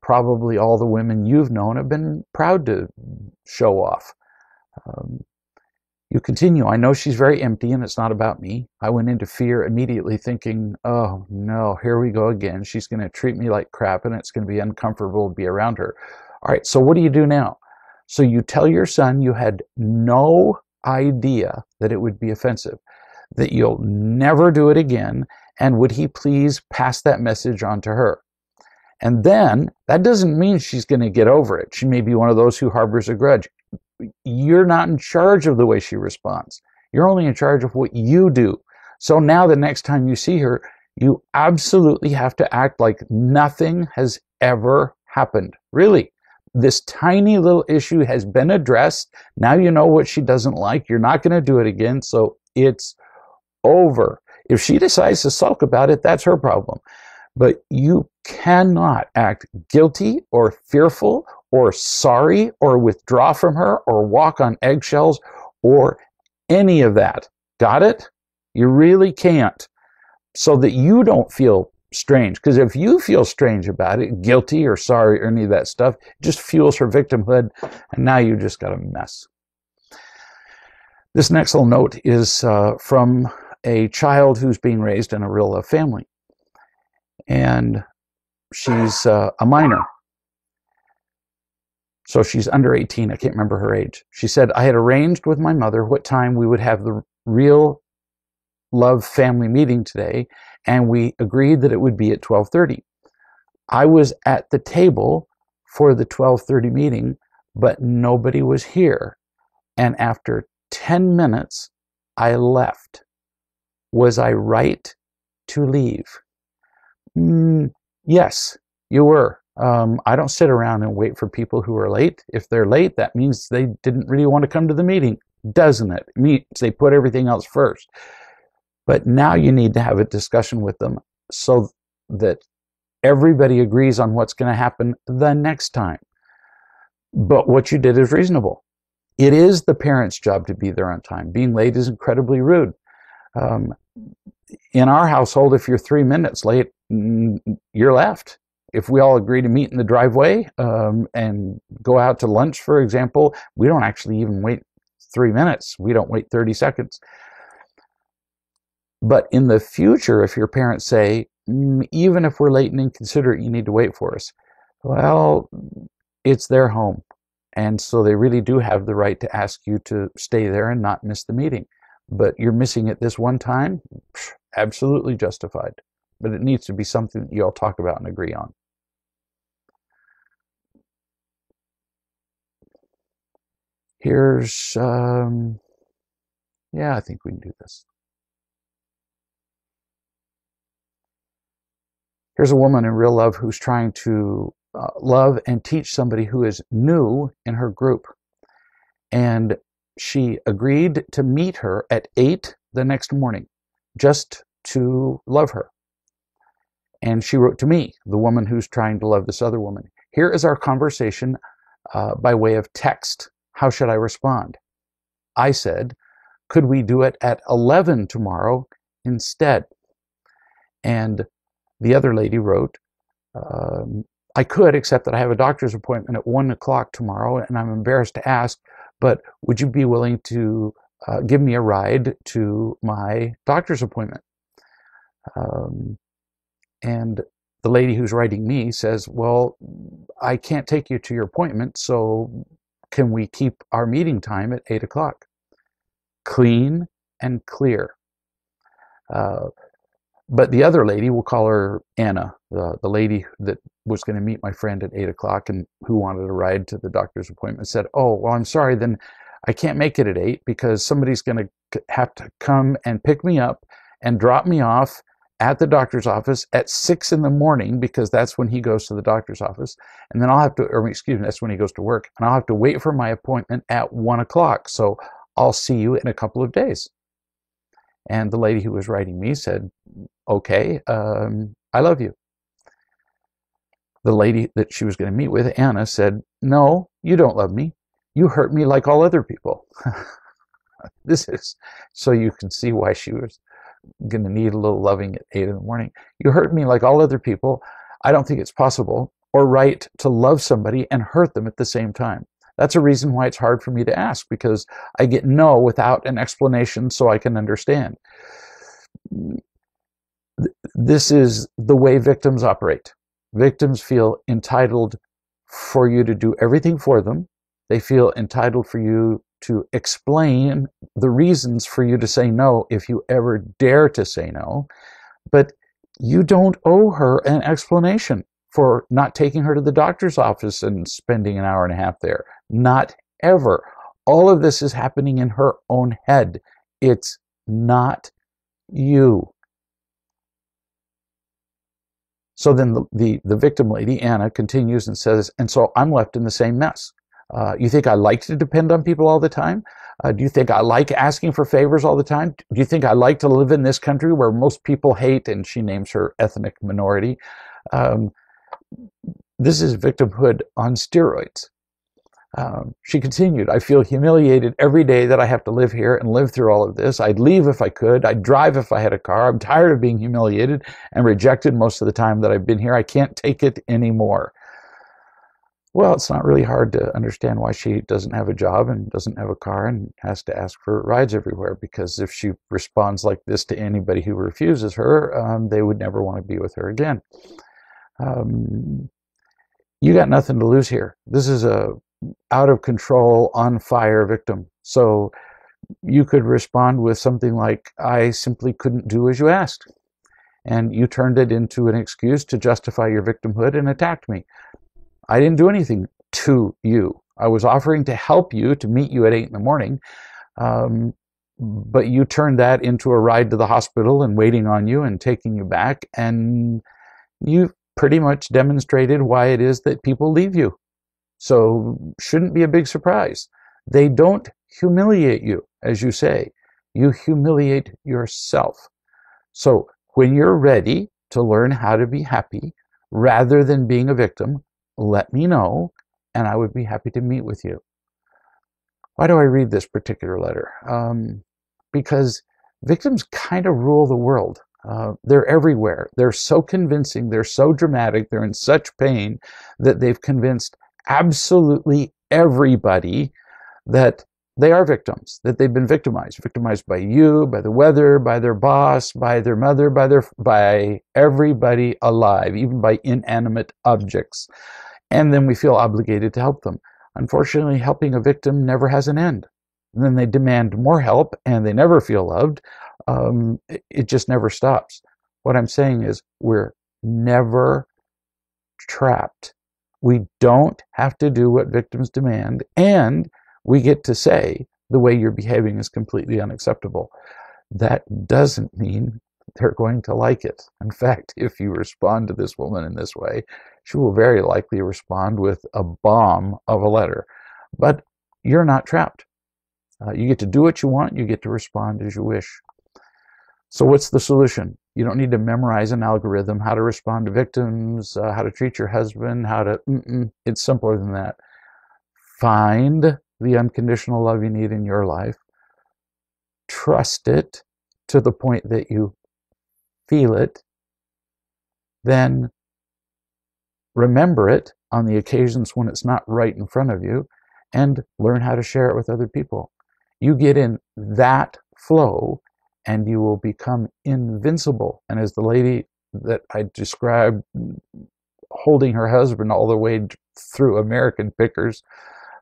Probably all the women you've known have been proud to show off. You continue. I know she's very empty and it's not about me. I went into fear immediately thinking, oh no, here we go again. She's going to treat me like crap and it's going to be uncomfortable to be around her. All right, so what do you do now? So you tell your son you had no idea that it would be offensive, that you'll never do it again, and would he please pass that message on to her? And then, that doesn't mean she's going to get over it. She may be one of those who harbors a grudge. You're not in charge of the way she responds. You're only in charge of what you do. So now the next time you see her, you absolutely have to act like nothing has ever happened. Really. This tiny little issue has been addressed. Now you know what she doesn't like. You're not going to do it again, so it's over. If she decides to sulk about it, that's her problem. But you cannot act guilty or fearful or sorry or withdraw from her or walk on eggshells or any of that. Got it? You really can't. So that you don't feel strange. Because if you feel strange about it, guilty or sorry or any of that stuff, it just fuels her victimhood, and now you just got a mess. This next little note is from a child who's being raised in a real love family. And she's a minor. So she's under 18. I can't remember her age. She said, I had arranged with my mother what time we would have the real love family meeting today, and we agreed that it would be at 12:30. I was at the table for the 12:30 meeting, but nobody was here. And after 10 minutes, I left. Was I right to leave? Yes, you were. I don't sit around and wait for people who are late. If they're late, that means they didn't really want to come to the meeting, doesn't it? It means they put everything else first. But now you need to have a discussion with them so that everybody agrees on what's going to happen the next time. But what you did is reasonable. It is the parent's job to be there on time. Being late is incredibly rude. In our household, if you're 3 minutes late, you're left. If we all agree to meet in the driveway and go out to lunch, for example, we don't actually even wait 3 minutes. We don't wait 30 seconds. But in the future, if your parents say, even if we're late and inconsiderate, you need to wait for us, well, it's their home. And so they really do have the right to ask you to stay there and not miss the meeting. But you're missing it this one time, absolutely justified. But it needs to be something that you all talk about and agree on. Here's, yeah, I think we can do this. Here's a woman in real love who's trying to love and teach somebody who is new in her group. And she agreed to meet her at 8 the next morning just to love her. And she wrote to me, the woman who's trying to love this other woman. Here is our conversation by way of text. How should I respond? I said, could we do it at 11 tomorrow instead? And the other lady wrote, I could, except that I have a doctor's appointment at 1 o'clock tomorrow, and I'm embarrassed to ask, but would you be willing to give me a ride to my doctor's appointment? And the lady who's writing me says, well, I can't take you to your appointment, so can we keep our meeting time at 8 o'clock? Clean and clear. But the other lady, we'll call her Anna, the lady that was going to meet my friend at 8 o'clock and who wanted a ride to the doctor's appointment, said, oh, well, I'm sorry, then I can't make it at 8 because somebody's going to have to come and pick me up and drop me off at the doctor's office at 6 in the morning, because that's when he goes to the doctor's office. And then I'll have to, or excuse me, that's when he goes to work. And I'll have to wait for my appointment at 1 o'clock. So I'll see you in a couple of days. And the lady who was writing me said, okay, I love you. The lady that she was going to meet with, Anna, said, no, you don't love me. You hurt me like all other people. This is, so you can see why she was going to need a little loving at 8 in the morning. You hurt me like all other people. I don't think it's possible or right to love somebody and hurt them at the same time. That's a reason why it's hard for me to ask, because I get no without an explanation so I can understand. This is the way victims operate. Victims feel entitled for you to do everything for them. They feel entitled for you to explain the reasons for you to say no if you ever dare to say no. But you don't owe her an explanation for not taking her to the doctor's office and spending an hour and a half there. Not ever. All of this is happening in her own head. It's not you. So then the victim lady, Anna, continues and says, and so I'm left in the same mess. You think I like to depend on people all the time? Do you think I like asking for favors all the time? Do you think I like to live in this country where most people hate, and she names her ethnic minority? This is victimhood on steroids. She continued, I feel humiliated every day that I have to live here and live through all of this. I'd leave if I could. I'd drive if I had a car. I'm tired of being humiliated and rejected most of the time that I've been here. I can't take it anymore. Well, it's not really hard to understand why she doesn't have a job and doesn't have a car and has to ask for rides everywhere, because if she responds like this to anybody who refuses her, they would never want to be with her again. You got nothing to lose here. This is a out of control, on fire victim. So you could respond with something like, I simply couldn't do as you asked. And you turned it into an excuse to justify your victimhood and attacked me. I didn't do anything to you. I was offering to help you, to meet you at 8 in the morning. But you turned that into a ride to the hospital and waiting on you and taking you back. And you pretty much demonstrated why it is that people leave you. So shouldn't be a big surprise. They don't humiliate you, as you say. You humiliate yourself. So when you're ready to learn how to be happy, rather than being a victim, let me know, and I would be happy to meet with you. Why do I read this particular letter? Because victims kind of rule the world. They're everywhere. They're so convincing. They're so dramatic. They're in such pain that they've convinced absolutely everybody that they are victims, that they've been victimized by you, by the weather, by their boss, by their mother, by everybody alive, even by inanimate objects. And then we feel obligated to help them. Unfortunately, helping a victim never has an end. And then they demand more help and they never feel loved, It just never stops. What I'm saying is we're never trapped. We don't have to do what victims demand, and we get to say the way you're behaving is completely unacceptable. That doesn't mean they're going to like it. In fact, if you respond to this woman in this way, she will very likely respond with a bomb of a letter. But you're not trapped. You get to do what you want. You get to respond as you wish. So what's the solution? You don't need to memorize an algorithm, how to respond to victims, how to treat your husband, how to... It's simpler than that. Find the unconditional love you need in your life. Trust it to the point that you feel it. Then remember it on the occasions when it's not right in front of you, and learn how to share it with other people. You get in that flow and you will become invincible. And as the lady that I described holding her husband all the way through American Pickers,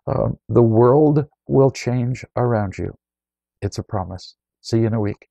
the world will change around you. It's a promise. See you in a week.